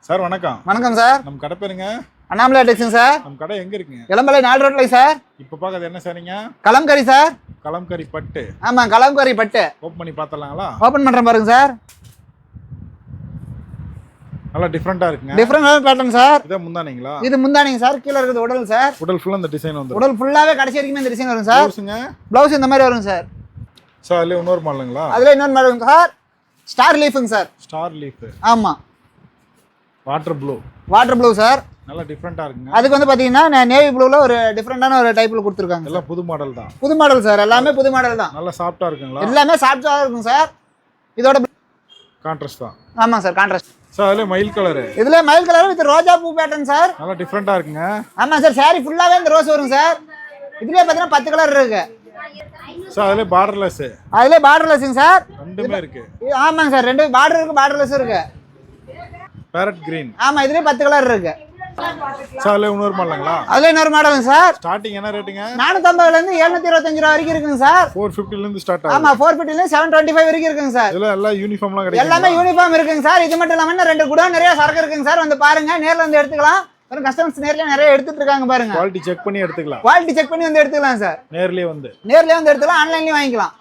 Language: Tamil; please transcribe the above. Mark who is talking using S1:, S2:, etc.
S1: சார் வணக்கம்.
S2: வணக்கம் சார்.
S1: நம்ம கடை பேருங்க?
S2: அண்ணாமலை டெக்ஸுங்க சார்.
S1: நம்ம கடை எங்க இருக்குங்க?
S2: இளம்பலை 4 ரோட்ல சார்.
S1: இப்போ பார்க்கறது என்ன சாரிங்க?
S2: கலம்கரி சார்.
S1: கலம்கரி பட்டு.
S2: ஆமா, கலம்கரி பட்டு.
S1: ஓப்பன் பண்ணி பார்த்தலாங்களா?
S2: ஓபன் பண்றேன் பாருங்க சார்.
S1: நல்லா டிஃபரெண்டா இருக்குங்க.
S2: டிஃபரெண்டான பேட்டர்ன் சார்.
S1: இத முந்தானீங்களா?
S2: இது முந்தானிங்க சார். கீழ இருக்குது உடல் சார்.
S1: உடல் ஃபுல்லா இந்த டிசைன் வந்துரும்.
S2: உடல் ஃபுல்லாவே கடைசி வரைக்கும் இந்த டிசைன் வரும் சார்.
S1: ப்ளவுஸ்ங்க?
S2: ப்ளவுஸ் இந்த மாதிரி வரும் சார்.
S1: சார் அதுல இன்னொரு மாடலுங்களா?
S2: அதுல இன்னொரு மாடல் சார். ஸ்டார் லீஃப்ங்க சார்.
S1: Star leaf.
S2: ஆமா.
S1: Water blue.
S2: Water blue sir.
S1: நல்லா டிஃபரெண்டா இருக்குங்க.
S2: அதுக்கு வந்து பாத்தீங்கன்னா நேவி ப்ளூல ஒரு டிஃபரெண்டான ஒரு டைப்ல கொடுத்துருக்காங்க.
S1: எல்லாம் புது மாடல் தான்.
S2: புது மாடல் சார். எல்லாமே புது மாடல் தான்.
S1: நல்லா சாஃப்ட்டா இருக்குங்களா?
S2: எல்லாமே சாஃப்ட்டா இருக்கும் சார். இதோட
S1: கான்ட்ராஸ்ட் தான்.
S2: ஆமா சார், கான்ட்ராஸ்ட்.
S1: சார் அதுல மயில் கலர்.
S2: இதுல மயில் கலர் வித் ரோஜா பூ பேட்டர்ன் சார்.
S1: நல்லா டிஃபரெண்டா இருக்குங்க.
S2: ஆமா சார், சாரி ஃபுல்லாவே இந்த ரோஸ் வரும் சார். இதுலயே பாத்தீங்கன்னா 10 கலர் இருக்கு.
S1: சார் அதுல பார்டர்லெஸ்.
S2: அதுல பார்டர்லெஸ்ங்க சார்.
S1: ரெண்டுமே இருக்கு.
S2: ஆமாங்க சார், ரெண்டு பார்டர் இருக்கு, பார்டர்லெஸ் இருக்கு.
S1: Farad green.
S2: ஆமா, இதுலயே 10 கலர் இருக்கு.
S1: சார் அதுல இன்னொரு மாடலுங்களா?
S2: அதுல இன்னொரு மாடலுங்க சார்.
S1: ஸ்டார்டிங் என்ன ரேட்டுங்க?
S2: 450 ல இருந்து 725 ரூபாய் வரைக்கும் இருக்குங்க சார்.
S1: 450 ல இருந்து ஸ்டார்ட் ஆகுது.
S2: ஆமா, 450 ல இருந்து 725 வரைக்கும் இருக்குங்க சார்.
S1: இதுல எல்லா யூனிஃபார்ம்லாம் கிடைக்கும்.
S2: எல்லாமே யூனிஃபார்ம் இருக்குங்க சார். இது மட்டும் இல்லாம இன்னும் 2 குடோன் நிறைய சரக்கு இருக்குங்க சார். வந்து பாருங்க, நேர்ல வந்து எடுத்துக்கலாம். வெறும் கஸ்டமர்ஸ் நேர்ல நிறைய எடுத்துட்டு இருக்காங்க பாருங்க.
S1: குவாலிட்டி செக் பண்ணி எடுத்துக்கலாம்.
S2: குவாலிட்டி செக் பண்ணி வந்து எடுத்துக்கலாம் சார்.
S1: நேர்லயே வந்து
S2: நேர்லயே வந்து எடுத்துக்கலாம், ஆன்லைன்லயும் வாங்கிக்கலாம்.